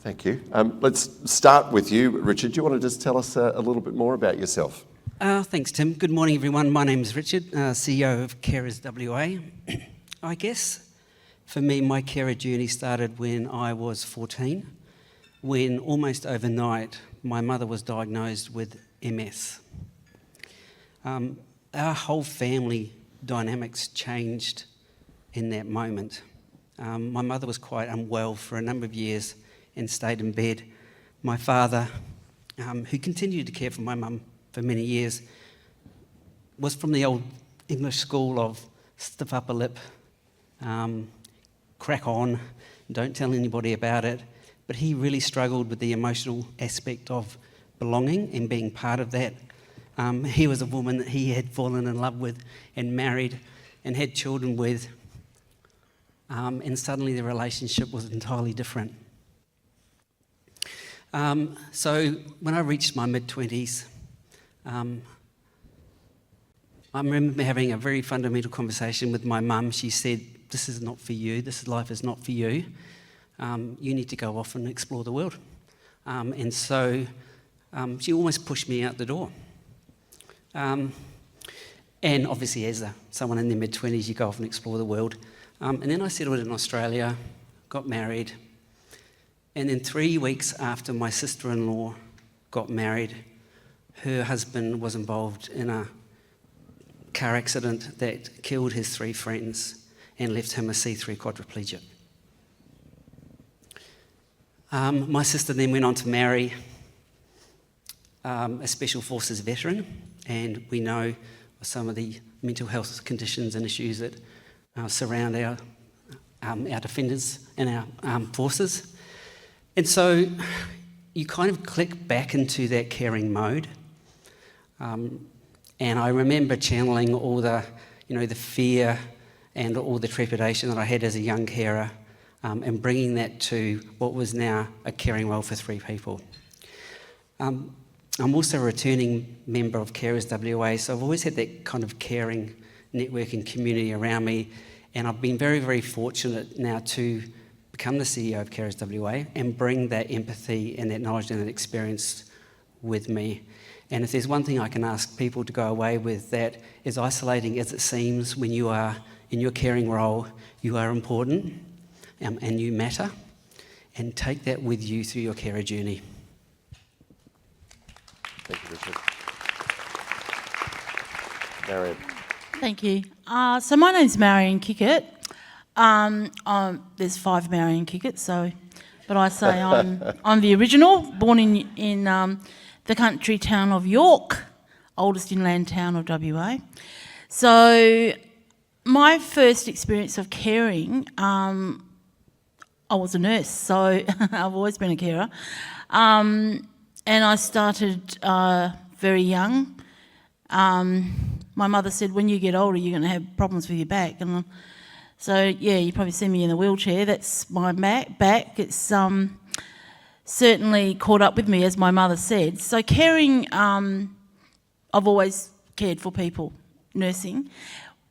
Thank you. Let's start with you, Richard. Do you want to just tell us a little bit more about yourself? Thanks, Tim. Good morning, everyone. My name is Richard, CEO of Carers WA. I guess for me, my carer journey started when I was 14, when almost overnight my mother was diagnosed with MS. Our whole family dynamics changed in that moment. My mother was quite unwell for a number of years and stayed in bed. My father, who continued to care for my mum for many years, was from the old English school of stiff upper lip, crack on, don't tell anybody about it. But he really struggled with the emotional aspect of belonging and being part of that. He was a woman that he had fallen in love with and married and had children with, and suddenly the relationship was entirely different. So when I reached my mid-20s, I remember having a very fundamental conversation with my mum. She said, "This is not for you, this life is not for you. You need to go off and explore the world." And so she almost pushed me out the door. And obviously as someone in their mid-20s, you go off and explore the world. And then I settled in Australia, got married, and then 3 weeks after my sister-in-law got married, her husband was involved in a car accident that killed his 3 friends and left him a C3 quadriplegic. My sister then went on to marry a Special Forces veteran, and we know some of the mental health conditions and issues that surround our defenders and our armed forces. And so you kind of click back into that caring mode. And I remember channeling all the fear and all the trepidation that I had as a young carer, and bringing that to what was now a caring role for 3 people. I'm also a returning member of Carers WA, so I've always had that kind of caring network and community around me, and I've been very, very fortunate now to become the CEO of Carers WA and bring that empathy and that knowledge and that experience with me. And if there's one thing I can ask people to go away with, that as isolating as it seems when you are in your caring role, you are important and you matter, and take that with you through your carer journey. Thank you, Richard. Marion. Thank you. So my name's Marion Kickett. There's 5 Marion Kickett, but I say I'm the original, born in the country town of York, oldest inland town of WA. So my first experience of caring, I was a nurse, so I've always been a carer. And I started very young. My mother said, when you get older, you're going to have problems with your back. And so, yeah, you probably see me in a wheelchair. That's my back. It's certainly caught up with me, as my mother said. So caring, I've always cared for people, nursing.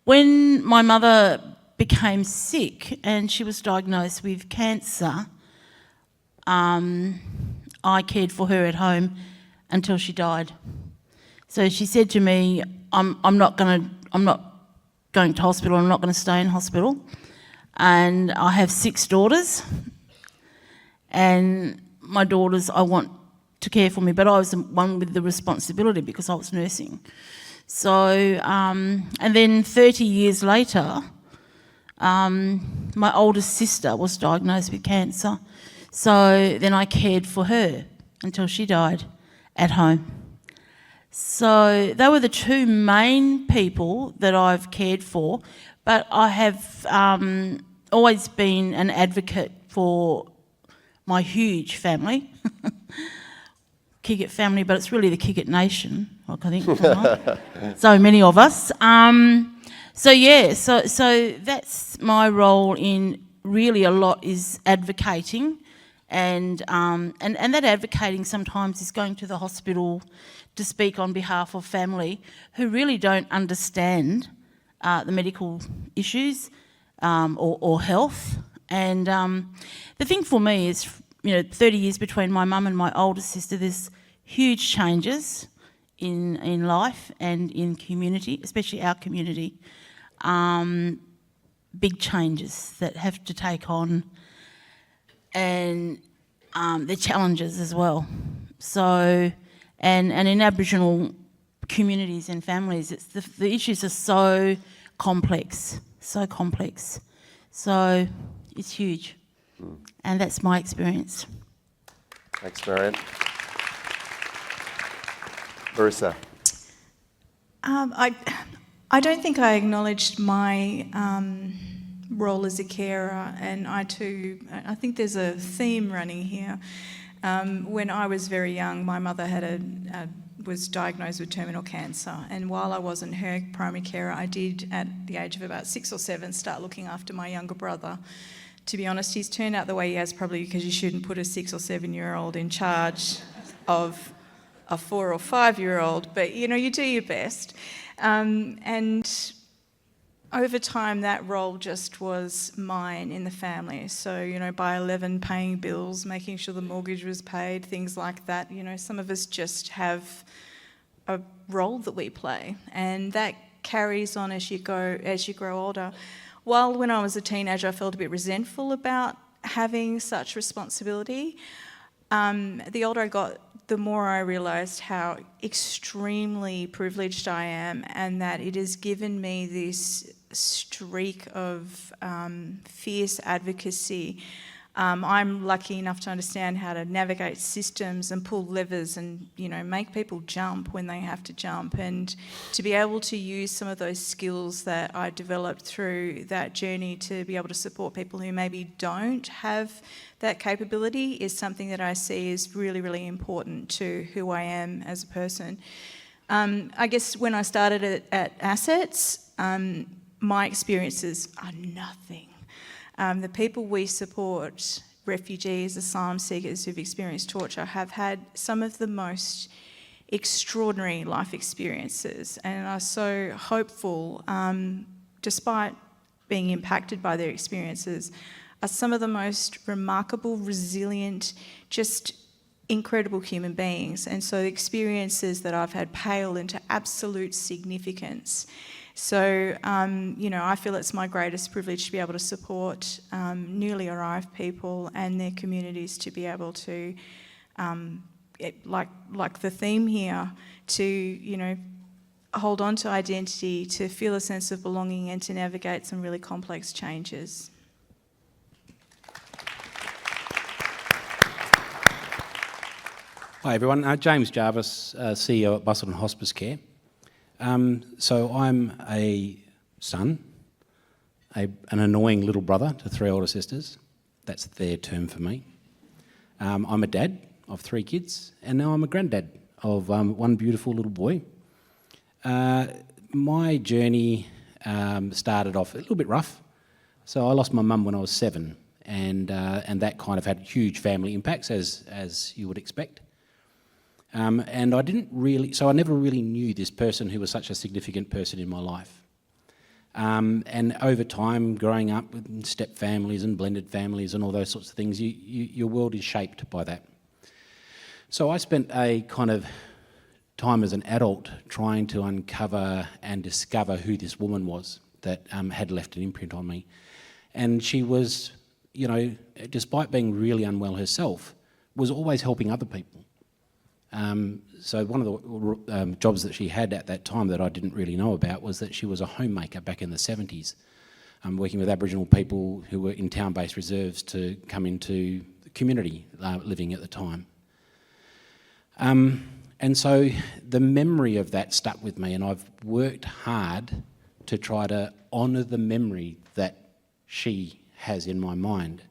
When my mother became sick and she was diagnosed with cancer, I cared for her at home until she died. So she said to me, I'm not going to hospital, I'm not going to stay in hospital. And I have 6 daughters, and my daughters, I want to care for me, but I was the one with the responsibility because I was nursing. So, and then 30 years later, my oldest sister was diagnosed with cancer. So then I cared for her until she died at home. So they were the 2 main people that I've cared for, but I have always been an advocate for my huge family, Kickett family, but it's really the Kickett nation, like I think, so many of us. So that's my role in really a lot is advocating, and that advocating sometimes is going to the hospital to speak on behalf of family who really don't understand the medical issues or health. And the thing for me is 30 years between my mum and my older sister, there's huge changes in life and in community, especially our community. Big changes that have to take on, and the challenges as well. So, and in Aboriginal communities and families, the issues are so complex. So it's huge. And that's my experience. Thanks, Marion. Merissa. I don't think I acknowledged my role as a carer, and I think there's a theme running here. When I was very young, my mother was diagnosed with terminal cancer, and while I wasn't her primary carer, I did, at the age of about 6 or 7, start looking after my younger brother. To be honest, he's turned out the way he has probably because you shouldn't put a 6 or 7-year-old in charge of a 4 or 5-year-old, but you do your best. And over time, that role just was mine in the family. So, by 11, paying bills, making sure the mortgage was paid, things like that. Some of us just have a role that we play, and that carries on as you grow older. While when I was a teenager, I felt a bit resentful about having such responsibility. The older I got, the more I realised how extremely privileged I am, and that it has given me this streak of fierce advocacy. I'm lucky enough to understand how to navigate systems and pull levers and, make people jump when they have to jump, and to be able to use some of those skills that I developed through that journey to be able to support people who maybe don't have that capability is something that I see is really, really important to who I am as a person. I guess when I started at ASeTTS, my experiences are nothing. The people we support, refugees, asylum seekers who've experienced torture, have had some of the most extraordinary life experiences, and are so hopeful, despite being impacted by their experiences, are some of the most remarkable, resilient, just incredible human beings. And so the experiences that I've had pale into absolute significance. So, I feel it's my greatest privilege to be able to support newly arrived people and their communities to be able to, like the theme here, to, hold on to identity, to feel a sense of belonging, and to navigate some really complex changes. Hi everyone, James Jarvis, CEO at Busselton Hospice Care. So I'm a son, an annoying little brother to 3 older sisters. That's their term for me. I'm a dad of 3 kids, and now I'm a granddad of 1 beautiful little boy. My journey started off a little bit rough. So I lost my mum when I was 7, and that kind of had huge family impacts, as you would expect. And I never really knew this person who was such a significant person in my life. And over time, growing up with step families and blended families and all those sorts of things, your world is shaped by that. So I spent a kind of time as an adult trying to uncover and discover who this woman was that had left an imprint on me. And she was, despite being really unwell herself, was always helping other people. So one of the jobs that she had at that time that I didn't really know about was that she was a homemaker back in the 70s, working with Aboriginal people who were in town-based reserves to come into the community living at the time. And so the memory of that stuck with me, and I've worked hard to try to honour the memory that she has in my mind.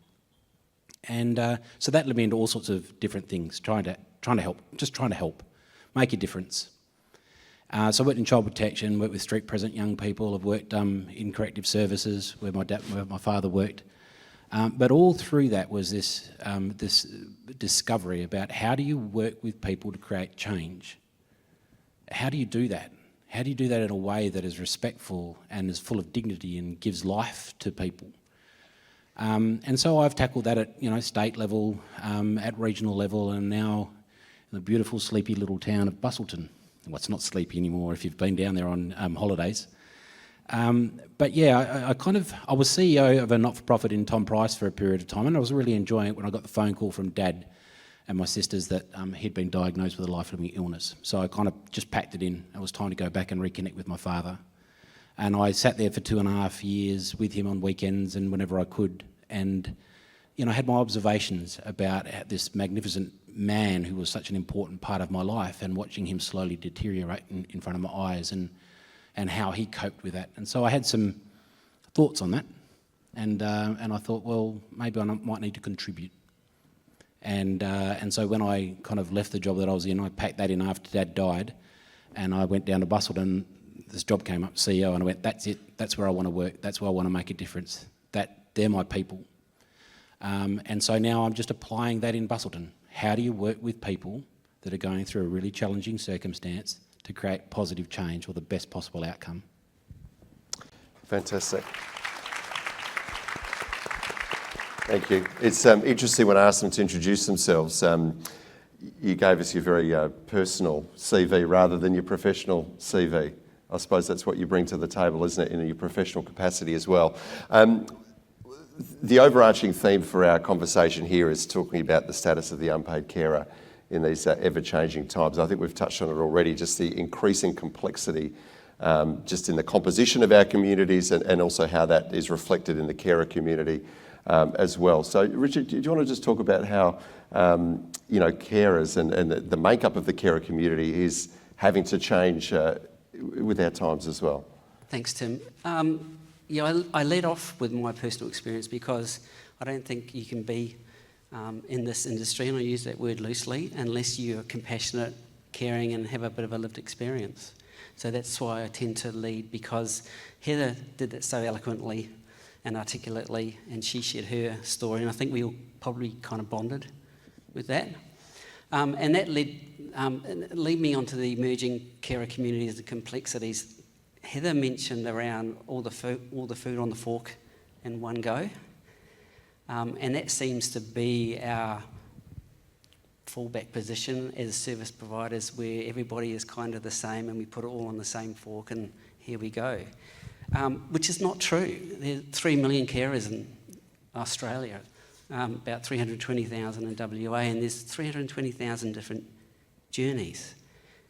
And so that led me into all sorts of different things, trying to help, make a difference. So I worked in child protection, worked with street present young people. I've worked in corrective services where my father worked. But all through that was this discovery about how do you work with people to create change? How do you do that? How do you do that in a way that is respectful and is full of dignity and gives life to people? And so I've tackled that at state level, at regional level, and now in the beautiful sleepy little town of Busselton. Well, it's not sleepy anymore if you've been down there on holidays. But yeah, I was CEO of a not-for-profit in Tom Price for a period of time, and I was really enjoying it when I got the phone call from Dad and my sisters that he'd been diagnosed with a life-limiting illness. So I kind of just packed it in. It was time to go back and reconnect with my father. And I sat there for 2.5 years with him on weekends and whenever I could, and I had my observations about this magnificent man who was such an important part of my life, and watching him slowly deteriorate in front of my eyes, and how he coped with that. And so I had some thoughts on that, and I thought, well, maybe I might need to contribute. And so when I kind of left the job that I was in, I packed that in after Dad died, and I went down to Busselton. This job came up, CEO, and I went, that's it, that's where I want to work, that's where I want to make a difference, they're my people. And so now I'm just applying that in Busselton. How do you work with people that are going through a really challenging circumstance to create positive change or the best possible outcome? Fantastic. Thank you. It's interesting when I asked them to introduce themselves. You gave us your very personal CV rather than your professional CV. I suppose that's what you bring to the table, isn't it, in your professional capacity as well. The overarching theme for our conversation here is talking about the status of the unpaid carer in these ever-changing times. I think we've touched on it already, just the increasing complexity just in the composition of our communities, and also how that is reflected in the carer community as well. So, Richard, do you want to just talk about how carers and the makeup of the carer community is having to change with our times as well? Thanks, Tim. I led off with my personal experience because I don't think you can be in this industry, and I use that word loosely, unless you're compassionate, caring, and have a bit of a lived experience. So that's why I tend to lead, because Heather did that so eloquently and articulately, and she shared her story, and I think we all probably kind of bonded with that. And that led me onto the emerging carer communities and complexities. Heather mentioned around all the food on the fork in one go, and that seems to be our fallback position as service providers, where everybody is kind of the same and we put it all on the same fork and here we go, which is not true. There are 3 million carers in Australia, about 320,000 in WA, and there's 320,000 different journeys.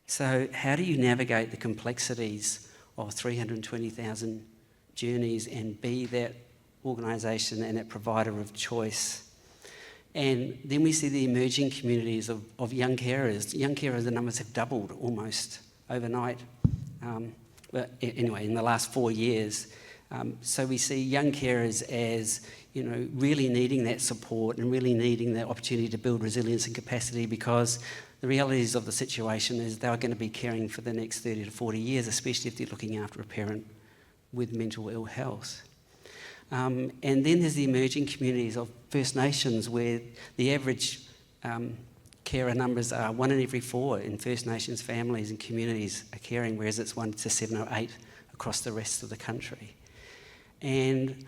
So how do you navigate the complexities of 320,000 journeys and be that organisation and that provider of choice? And then we see the emerging communities of young carers. Young carers, the numbers have doubled almost overnight. But anyway, in the last 4 years. So we see young carers as, really needing that support and really needing that opportunity to build resilience and capacity, because the realities of the situation is they're going to be caring for the next 30 to 40 years, especially if they're looking after a parent with mental ill health. And then there's the emerging communities of First Nations, where the average carer numbers are 1 in every 4 in First Nations families and communities are caring, whereas it's 1 to 7 or 8 across the rest of the country. And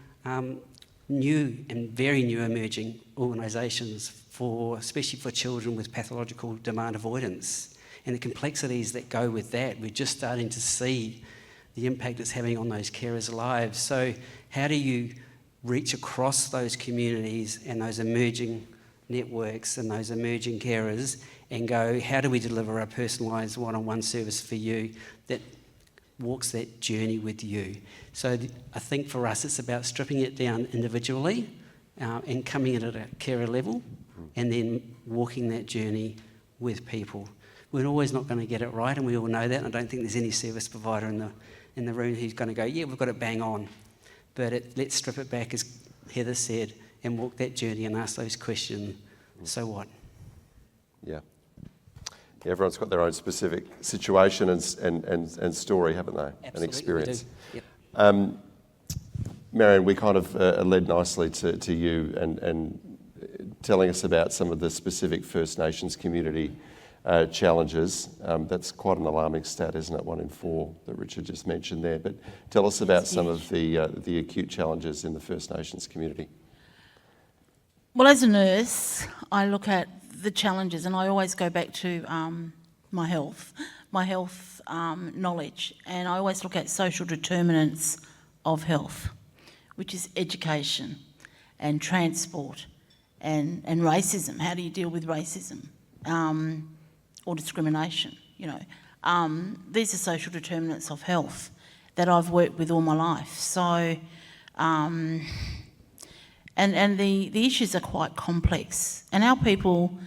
new and very new emerging organisations especially for children with pathological demand avoidance, and the complexities that go with that. We're just starting to see the impact it's having on those carers' lives. So how do you reach across those communities and those emerging networks and those emerging carers and go, how do we deliver a personalised one-on-one service for you that walks that journey with you? So I think for us it's about stripping it down individually and coming in at a carer level, and then walking that journey with people. We're always not going to get it right, and we all know that, and I don't think there's any service provider in the room who's going to go, yeah, we've got it bang on. But let's strip it back, as Heather said, and walk that journey and ask those questions, so what? Yeah. Everyone's got their own specific situation and story, haven't they? Absolutely, and experience. we do. Yep. Marion, we kind of led nicely to you and telling us about some of the specific First Nations community challenges. That's quite an alarming stat, isn't it? 1 in 4 that Richard just mentioned there. But tell us about some of the acute challenges in the First Nations community. Well, as a nurse, I look at the challenges, and I always go back to my health knowledge, and I always look at social determinants of health, which is education and transport and racism. How do you deal with racism or discrimination? You know, these are social determinants of health that I've worked with all my life. So, and the issues are quite complex, and our people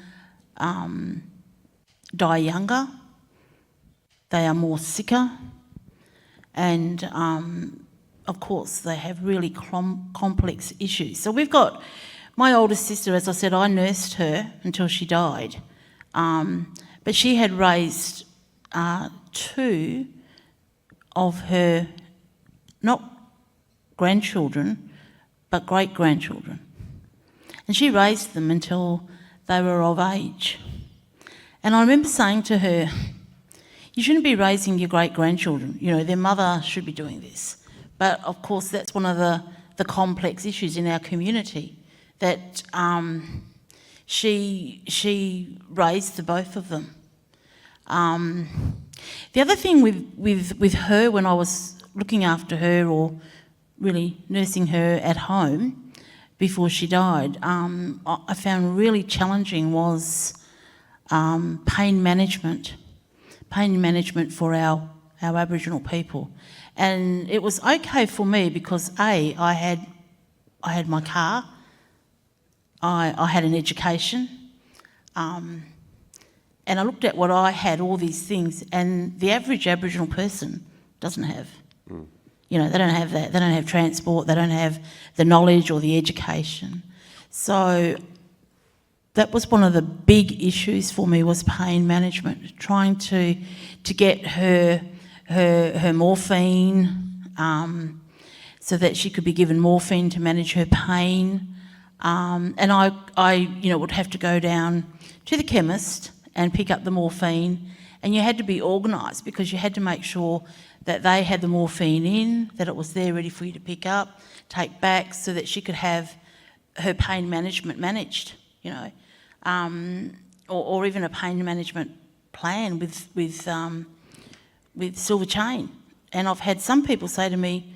die younger, they are more sicker, and of course they have really complex issues. So we've got my oldest sister, as I said, I nursed her until she died, but she had raised two of her, not grandchildren, but great-grandchildren. And she raised them until they were of age. And I remember saying to her, you shouldn't be raising your great-grandchildren. You know, their mother should be doing this. But of course, that's one of the complex issues in our community, that she raised the both of them. The other thing with her, when I was looking after her or really nursing her at home before she died, I found really challenging was pain management for our Aboriginal people. And it was okay for me because I had my car, I had an education, and I looked at what I had, all these things, and the average Aboriginal person doesn't have. You know, they don't have that. They don't have transport. They don't have the knowledge or the education. So that was one of the big issues for me, was pain management, trying to get her morphine so that she could be given morphine to manage her pain. And I would have to go down to the chemist and pick up the morphine, and you had to be organised because you had to make sure that they had the morphine in, that it was there ready for you to pick up, take back, so that she could have her pain management managed, you know, or even a pain management plan with silver chain. And I've had some people say to me,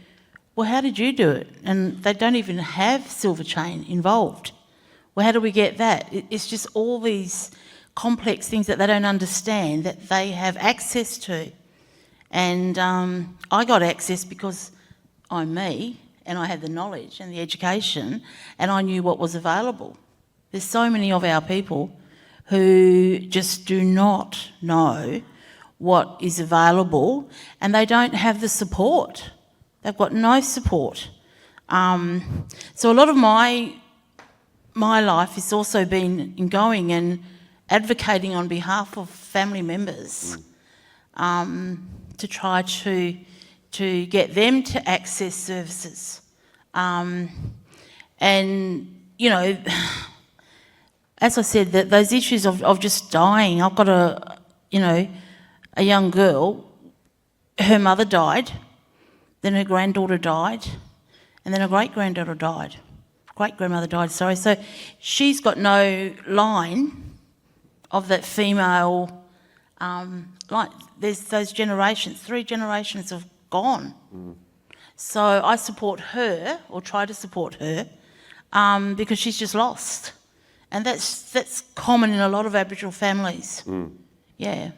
well, how did you do it? And they don't even have silver chain involved. Well, how do we get that? It's just all these complex things that they don't understand that they have access to. And I got access because I'm me, and I had the knowledge and the education, and I knew what was available. There's so many of our people who just do not know what is available, and they don't have the support. They've got no support. So a lot of my life has also been in going and advocating on behalf of family members to try to get them to access services. And, you know, as I said, that those issues of just dying, I've got a young girl, her mother died, then her granddaughter died, and then her great-grandmother died, sorry. So she's got no line of that female, like there's those generations, 3 generations have gone. So I support her, or try to support her, because she's just lost. And that's common in a lot of Aboriginal families. Yeah.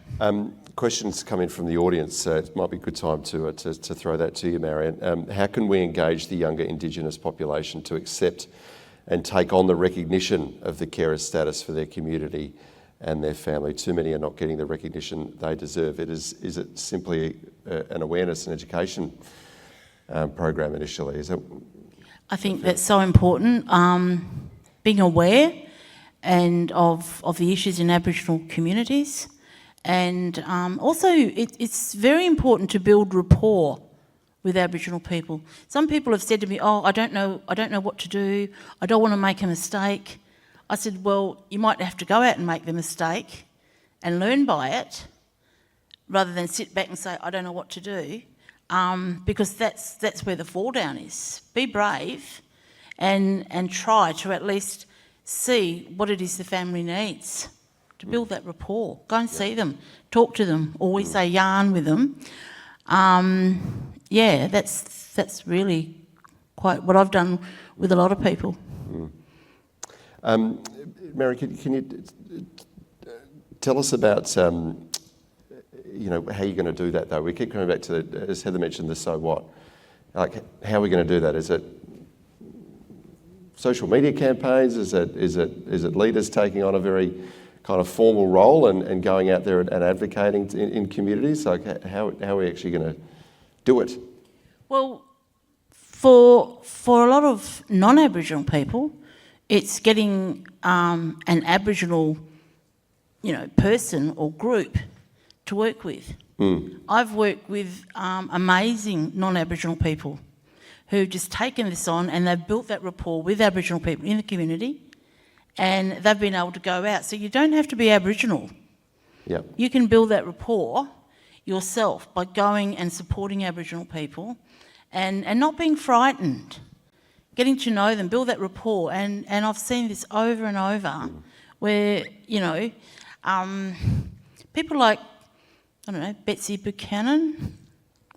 Questions coming from the audience, so it might be a good time to throw that to you, Marion. How can we engage the younger Indigenous population to accept and take on the recognition of the carer status for their community and their family? Too many are not getting the recognition they deserve. Is it simply an awareness and education program initially? I think that's so important. Being aware and of the issues in Aboriginal communities. And also, it's very important to build rapport with Aboriginal people. Some people have said to me, "Oh, I don't know what to do. I don't want to make a mistake." I said, "Well, you might have to go out and make the mistake, and learn by it, rather than sit back and say, I don't know what to do," because that's where the fall down is. Be brave, and try to at least see what it is the family needs, to build that rapport. Go and see them, talk to them, always say yarn with them. Yeah, that's really quite what I've done with a lot of people. Marion, can you tell us about, you know, how you're going to do that though? We keep coming back to, as Heather mentioned, the so what. Like, how are we going to do that? Is it social media campaigns? Is it leaders taking on a very kind of formal role and going out there and advocating in communities? Like, how are we actually going to do it? Well, for a lot of non-Aboriginal people, it's getting an Aboriginal, you know, person or group to work with. I've worked with amazing non-Aboriginal people who've just taken this on and they've built that rapport with Aboriginal people in the community, and they've been able to go out. So you don't have to be Aboriginal. Yep. You can build that rapport yourself by going and supporting Aboriginal people and not being frightened, getting to know them, build that rapport. And I've seen this over and over where, you know, people like, I don't know, Betsy Buchanan,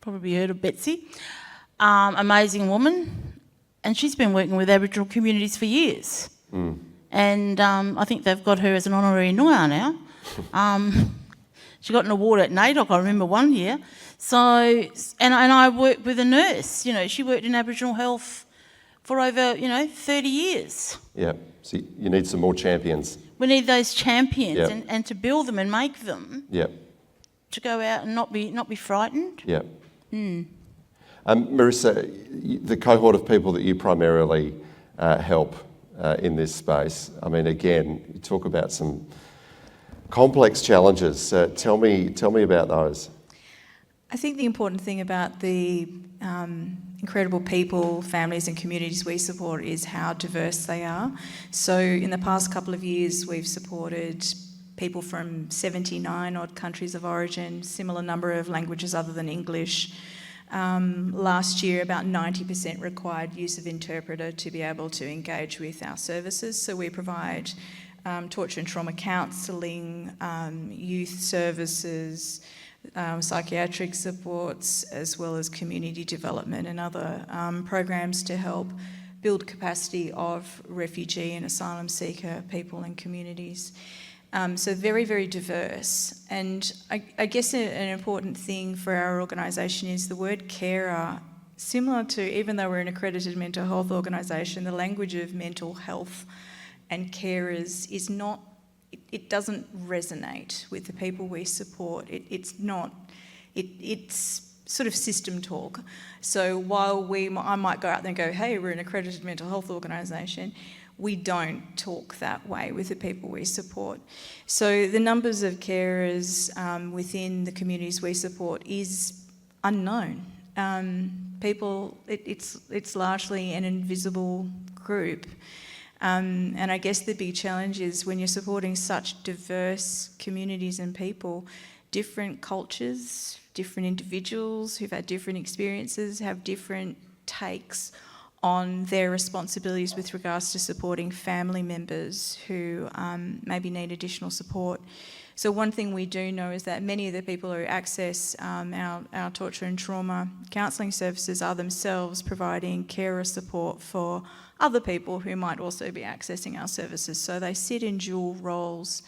probably heard of Betsy, amazing woman, and she's been working with Aboriginal communities for years. And I think they've got her as an honorary Noongar now. She got an award at NAIDOC, I remember one year. So, and I worked with a nurse, you know, she worked in Aboriginal health for over, 30 years. Yeah, so you need some more champions. We need those champions Yep. and to build them and make them Yep. to go out and not be frightened. Yeah. Merissa, the cohort of people that you primarily help in this space, I mean, again, you talk about some complex challenges. Tell me about those. I think the important thing about the incredible people, families and communities we support is how diverse they are. So in the past couple of years, we've supported people from 79 odd countries of origin, similar number of languages other than English. Last year, about 90% required use of interpreter to be able to engage with our services. So we provide torture and trauma counselling, youth services, psychiatric supports, as well as community development and other programs to help build capacity of refugee and asylum seeker people and communities. So very, very diverse. And I guess an important thing for our organisation is the word carer, similar to, even though we're an accredited mental health organisation, the language of mental health and carers is not, it doesn't resonate with the people we support. It's sort of system talk. So while I might go out there and go, hey, we're an accredited mental health organisation, we don't talk that way with the people we support. So the numbers of carers within the communities we support is unknown. It's largely an invisible group. And I guess the big challenge is when you're supporting such diverse communities and people, different cultures, different individuals who've had different experiences, have different takes on their responsibilities with regards to supporting family members who maybe need additional support. So one thing we do know is that many of the people who access our torture and trauma counselling services are themselves providing carer support for other people who might also be accessing our services. So they sit in dual roles.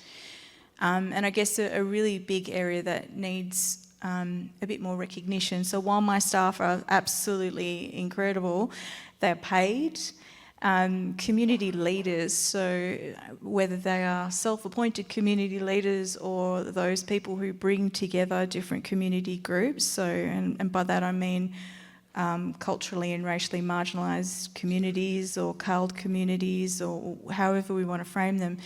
And I guess a really big area that needs a bit more recognition. So while my staff are absolutely incredible, they're paid. Community leaders, so whether they are self-appointed community leaders or those people who bring together different community groups, so and by that I mean culturally and racially marginalised communities or culled communities or however we want to frame them,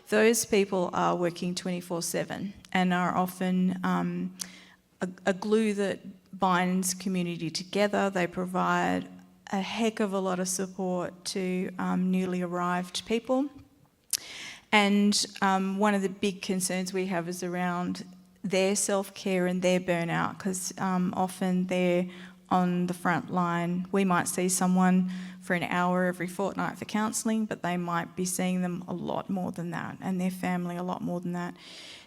those people are working 24/7 and are often a glue that binds community together. They provide a heck of a lot of support to newly arrived people. And one of the big concerns we have is around their self-care and their burnout, because often they're on the front line. We might see someone for an hour every fortnight for counselling, but they might be seeing them a lot more than that, and their family a lot more than that.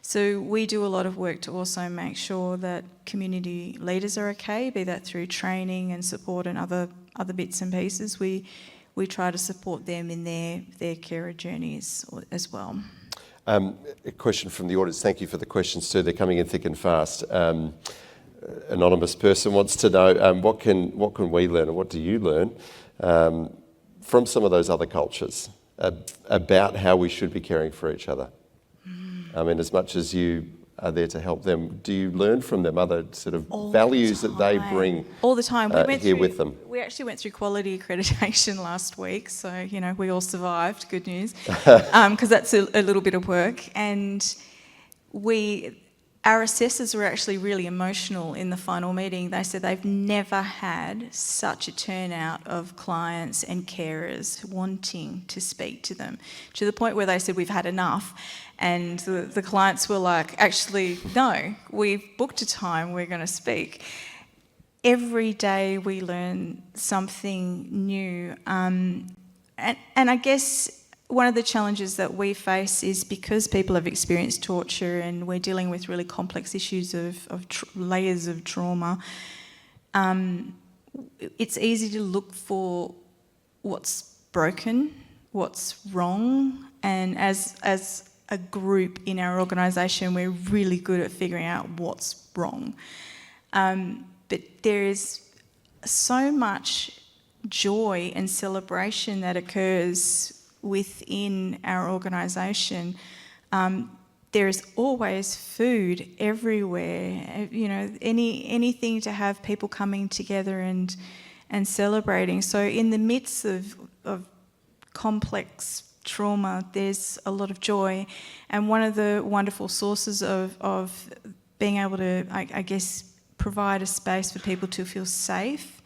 So we do a lot of work to also make sure that community leaders are okay, be that through training and support and other bits and pieces. We try to support them in their carer journeys as well. A question from the audience. Thank you for the questions too. They're coming in thick and fast. Anonymous person wants to know what can we learn, or what do you learn from some of those other cultures about how we should be caring for each other? I mean, as much as you are there to help them, do you learn from them other sort of values that they bring all the time? With them? We actually went through quality accreditation last week, so we all survived. Good news, because that's a little bit of work. And our assessors were actually really emotional in the final meeting. They said they've never had such a turnout of clients and carers wanting to speak to them, to the point where they said, we've had enough. And the clients were like, actually, no, we've booked a time, we're going to speak. Every day we learn something new. And I guess one of the challenges that we face is because people have experienced torture and we're dealing with really complex issues of layers of trauma, it's easy to look for what's broken, what's wrong, and as a group in our organisation, we're really good at figuring out what's wrong. But there is so much joy and celebration that occurs within our organisation. There is always food everywhere. Anything to have people coming together and celebrating. So in the midst of complex trauma, there's a lot of joy, and one of the wonderful sources of being able to, I guess, provide a space for people to feel safe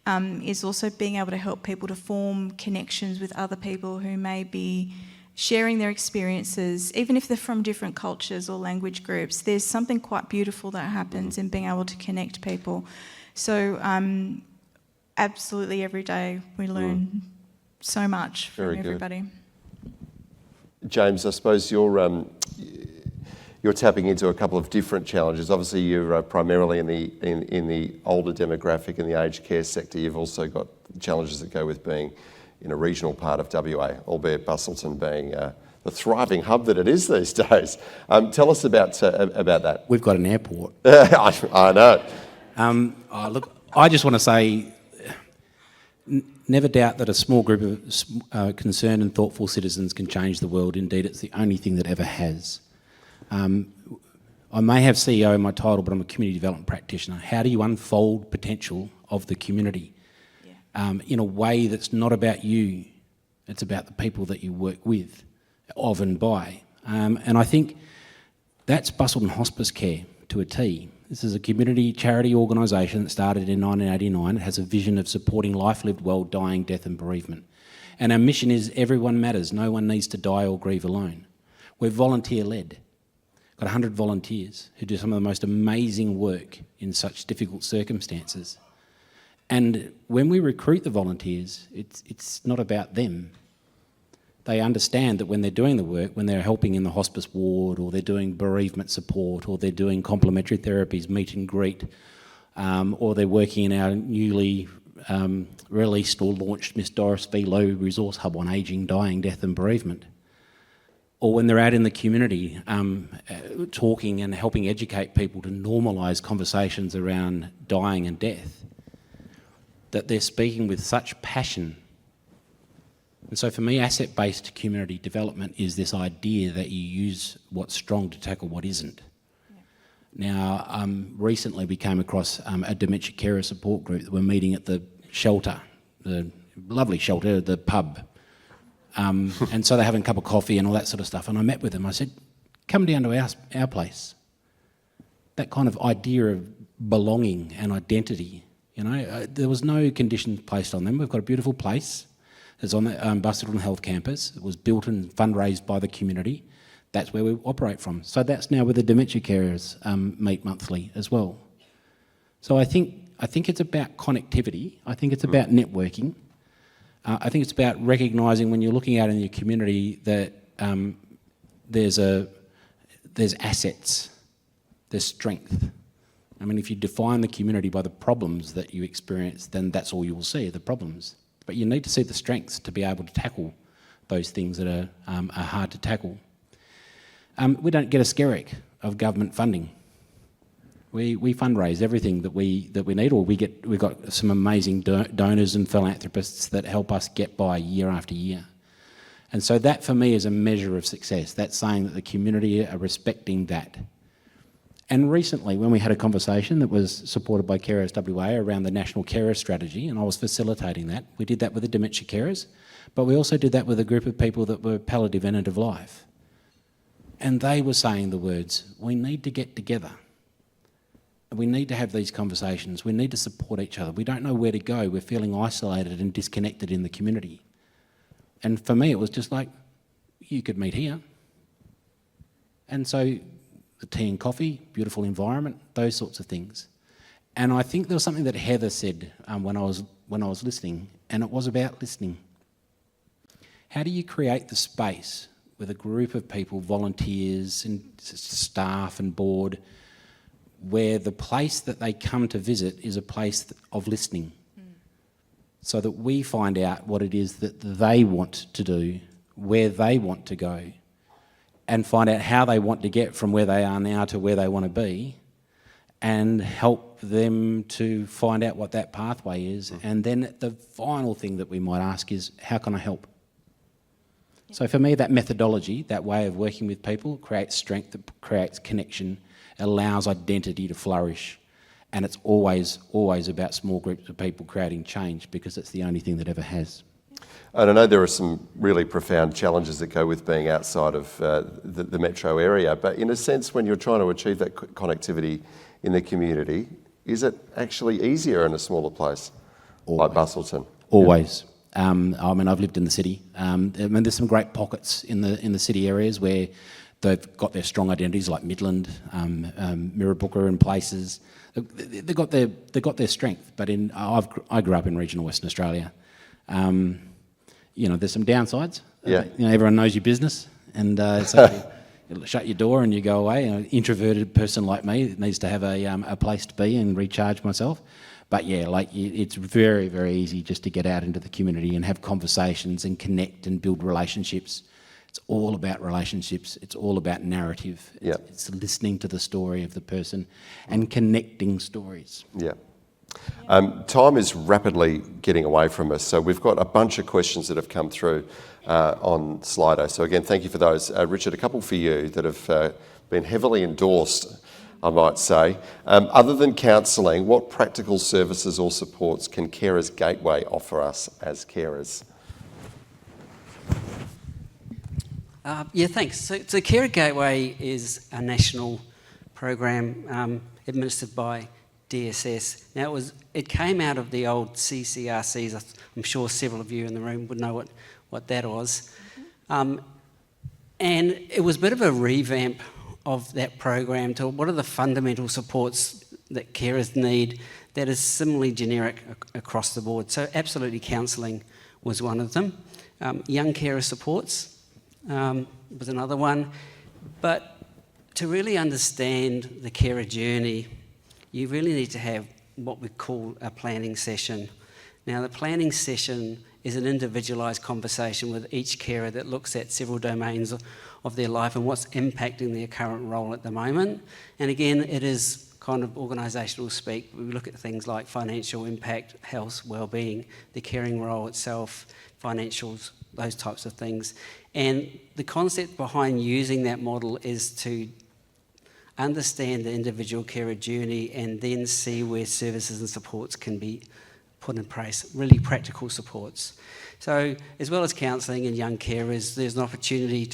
is also being able to help people to form connections with other people who may be sharing their experiences, even if they're from different cultures or language groups. There's something quite beautiful that happens in being able to connect people. So absolutely every day we learn so much from everybody. James, I suppose you're tapping into a couple of different challenges. Obviously, you're primarily in the older demographic in the aged care sector. You've also got challenges that go with being in a regional part of WA, albeit Busselton being the thriving hub that it is these days. Tell us about that. We've got an airport. I know. Look, I just want to say, never doubt that a small group of concerned and thoughtful citizens can change the world. Indeed, it's the only thing that ever has. I may have CEO in my title, but I'm a community development practitioner. How do you unfold potential of the community in a way that's not about you? It's about the people that you work with, of and by. And I think that's Busselton Hospice Care to a T. This is a community charity organisation that started in 1989. It has a vision of supporting life lived well, dying, death and bereavement. And our mission is everyone matters. No one needs to die or grieve alone. We're volunteer-led. Got 100 volunteers who do some of the most amazing work in such difficult circumstances. And when we recruit the volunteers, it's not about them. They understand that when they're doing the work, when they're helping in the hospice ward, or they're doing bereavement support, or they're doing complementary therapies, meet and greet, or they're working in our newly released or launched Miss Doris V. Lowe Resource Hub on ageing, dying, death and bereavement, or when they're out in the community talking and helping educate people to normalise conversations around dying and death, that they're speaking with such passion. And so for me, asset-based community development is this idea that you use what's strong to tackle what isn't. Yeah. Now, recently we came across a dementia carer support group that were meeting at the shelter, the lovely shelter, the pub. And so they're having a cup of coffee and all that sort of stuff. And I met with them. I said, come down to our place. That kind of idea of belonging and identity, there was no conditions placed on them. We've got a beautiful place. It's on the Busselton Health Campus. It was built and fundraised by the community. That's where we operate from. So that's now where the dementia carers meet monthly as well. So I think it's about connectivity. I think it's about networking. I think it's about recognising when you're looking out in your community that there's assets, there's strength. I mean, if you define the community by the problems that you experience, then that's all you will see, the problems. But you need to see the strengths to be able to tackle those things that are hard to tackle. We don't get a skerrick of government funding. We fundraise everything that we need, or we've got some amazing donors and philanthropists that help us get by year after year. And so that for me is a measure of success. That's saying that the community are respecting that. And recently, when we had a conversation that was supported by Carers WA around the National Carer Strategy, and I was facilitating that, we did that with the dementia carers, but we also did that with a group of people that were palliative end of life. And they were saying the words, we need to get together. We need to have these conversations. We need to support each other. We don't know where to go. We're feeling isolated and disconnected in the community. And for me, it was just like, you could meet here. And so the tea and coffee, beautiful environment, those sorts of things. And I think there was something that Heather said when I was listening, and it was about listening. How do you create the space with a group of people, volunteers and staff and board, where the place that they come to visit is a place of listening, so that we find out what it is that they want to do, where they want to go, and find out how they want to get from where they are now to where they want to be, and help them to find out what that pathway is. And then the final thing that we might ask is, how can I help? So for me, that methodology, that way of working with people, creates strength, it creates connection, allows identity to flourish. And it's always about small groups of people creating change, because it's the only thing that ever has. And I know there are some really profound challenges that go with being outside of the metro area, but in a sense, when you're trying to achieve that connectivity in the community, is it actually easier in a smaller place like Busselton? Always. I mean, I've lived in the city. I mean, there's some great pockets in the city areas where they've got their strong identities, like Midland, Mirrabooka and places. They've got their strength. But I grew up in regional Western Australia. There's some downsides. Yeah. Everyone knows your business, and so you shut your door and you go away. An introverted person like me needs to have a place to be and recharge myself. But yeah, it's very, very easy just to get out into the community and have conversations and connect and build relationships. It's all about relationships. It's all about narrative. Yeah. It's listening to the story of the person and connecting stories. Yeah. Time is rapidly getting away from us, so we've got a bunch of questions that have come through on Slido. So again, thank you for those. Richard, a couple for you that have been heavily endorsed, I might say. Other than counselling, what practical services or supports can Carers Gateway offer us as carers? Thanks. So Carer Gateway is a national program administered by DSS. Now it came out of the old CCRCs. I'm sure several of you in the room would know what that was. And it was a bit of a revamp of that program to what are the fundamental supports that carers need that is similarly generic across the board. So absolutely counselling was one of them. Young carer supports was another one. But to really understand the carer journey, you really need to have what we call a planning session. Now, the planning session is an individualised conversation with each carer that looks at several domains of their life and what's impacting their current role at the moment. And again, it is kind of organisational speak. We look at things like financial impact, health, wellbeing, the caring role itself, financials, those types of things. And the concept behind using that model is to understand the individual carer journey and then see where services and supports can be put in place, really practical supports. So as well as counselling and young carers, there's an opportunity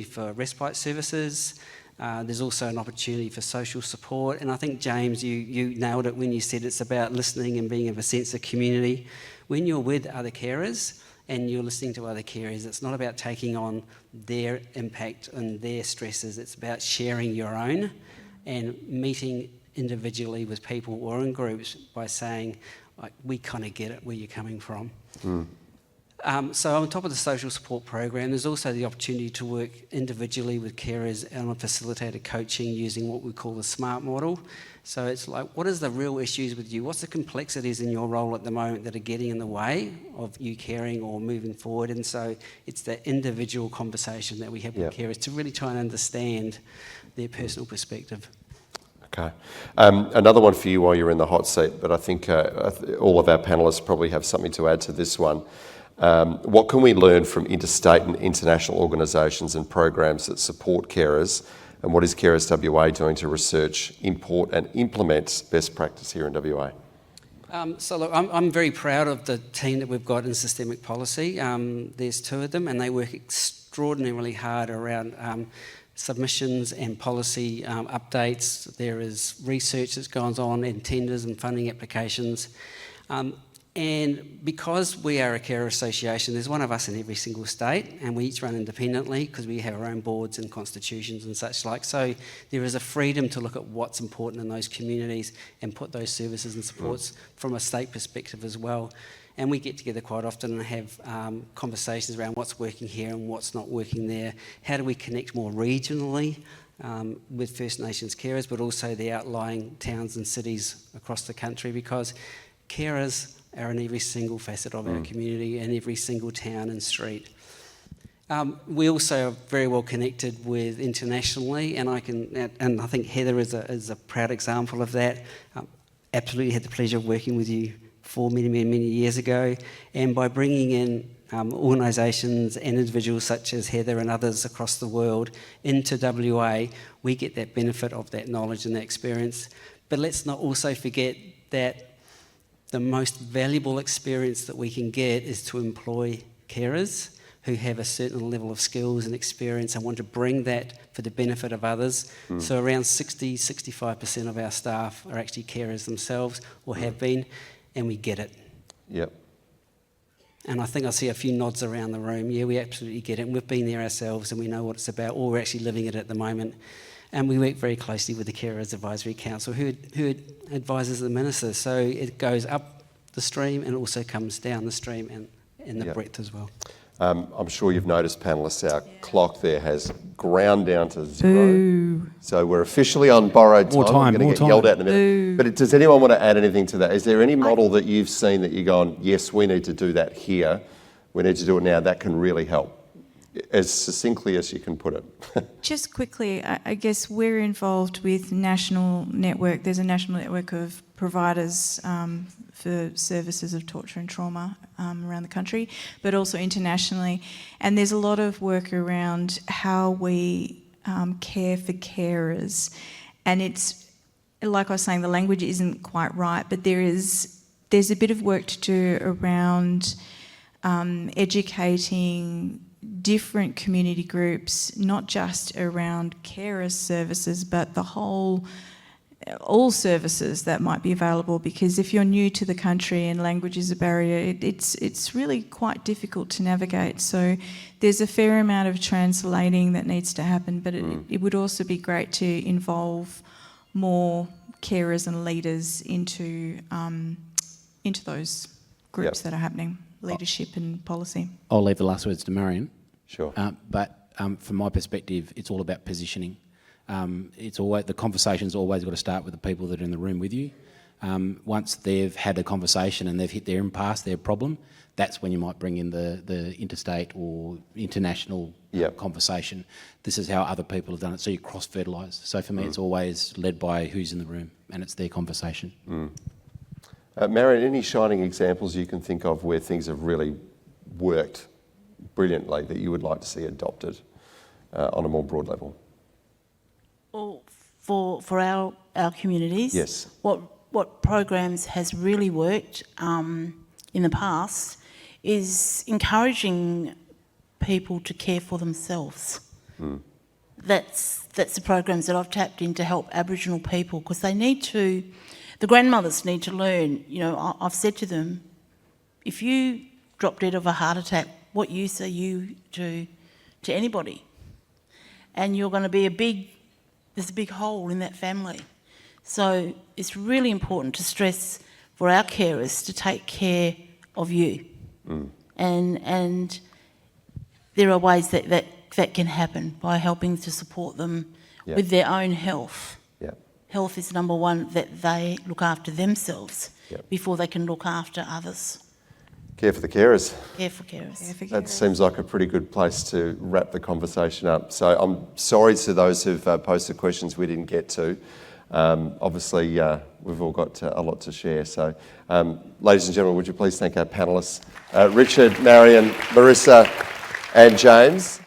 for respite services. There's also an opportunity for social support. And I think, James, you nailed it when you said it's about listening and being of a sense of community. When you're with other carers and you're listening to other carers, it's not about taking on their impact and their stresses. It's about sharing your own and meeting individually with people or in groups by saying, like, we kind of get it where you're coming from. So on top of the social support program, there's also the opportunity to work individually with carers on facilitated coaching using what we call the SMART model. So it's like, what is the real issues with you? What's the complexities in your role at the moment that are getting in the way of you caring or moving forward? And so it's that individual conversation that we have with carers to really try and understand their personal perspective. Okay. Another one for you while you're in the hot seat, but I think all of our panellists probably have something to add to this one. What can we learn from interstate and international organisations and programs that support carers, and what is Carers WA doing to research, import and implement best practice here in WA? So look, I'm very proud of the team that we've got in systemic policy. There's 2 of them, and they work extraordinarily hard around submissions and policy updates. There is research that goes on and tenders and funding applications. And because we are a carer association, there's one of us in every single state, and we each run independently because we have our own boards and constitutions and such like. So there is a freedom to look at what's important in those communities and put those services and supports from a state perspective as well. And we get together quite often and have conversations around what's working here and what's not working there. How do we connect more regionally with First Nations carers, but also the outlying towns and cities across the country, because carers are in every single facet of our community and every single town and street. We also are very well connected with internationally, and I think Heather is a proud example of that. Absolutely had the pleasure of working with you many years ago, and by bringing in organisations and individuals such as Heather and others across the world into WA, we get that benefit of that knowledge and that experience. But let's not also forget that the most valuable experience that we can get is to employ carers who have a certain level of skills and experience and want to bring that for the benefit of others. So around 65% of our staff are actually carers themselves or have been, and we get it. Yep. And I think I see a few nods around the room. Yeah, we absolutely get it. And we've been there ourselves and we know what it's about, or we're actually living it at the moment. And we work very closely with the Carers Advisory Council, who advises the Minister. So it goes up the stream and also comes down the stream and in the breadth as well. I'm sure you've noticed, panellists, our clock there has ground down to 0. Boo. So we're officially on borrowed time. More time, I'm going more to get yelled time. at in a minute. But does anyone want to add anything to that? Is there any model that you've seen that you're going, yes, we need to do that here, we need to do it now, that can really help? As succinctly as you can put it. Just quickly, I guess we're involved with national network. There's a national network of providers for services of torture and trauma around the country, but also internationally. And there's a lot of work around how we care for carers. And it's, like I was saying, the language isn't quite right, but there's a bit of work to do around educating different community groups, not just around carer services, but all services that might be available, because if you're new to the country and language is a barrier, it's really quite difficult to navigate. So there's a fair amount of translating that needs to happen, but it would also be great to involve more carers and leaders into those groups that are happening, leadership and policy. I'll leave the last words to Marion. Sure. But from my perspective, it's all about positioning. It's always, the conversation's always got to start with the people that are in the room with you. Once they've had a conversation and they've hit their impasse, their problem, that's when you might bring in the interstate or international conversation. This is how other people have done it, so you cross-fertilise. So for me, it's always led by who's in the room, and it's their conversation. Marion, any shining examples you can think of where things have really worked brilliantly that you would like to see adopted on a more broad level? Well, for our communities, Yes. What programs has really worked in the past is encouraging people to care for themselves. That's the programs that I've tapped in to help Aboriginal people, because the grandmothers need to learn. You know, I've said to them, if you drop dead of a heart attack, what use are you to anybody? And you're going to be there's a big hole in that family. So it's really important to stress for our carers to take care of you. And there are ways that can happen by helping to support them Yeah. with their own health. Yeah. Health is number one, that they look after themselves Yep. before they can look after others. Care for the carers. Care for carers. Yeah, for That carers. seems like a pretty good place to wrap the conversation up. So I'm sorry to those who've posted questions we didn't get to. Obviously, we've all got a lot to share. So, ladies and gentlemen, would you please thank our panellists, Richard, Marion, Merissa and James.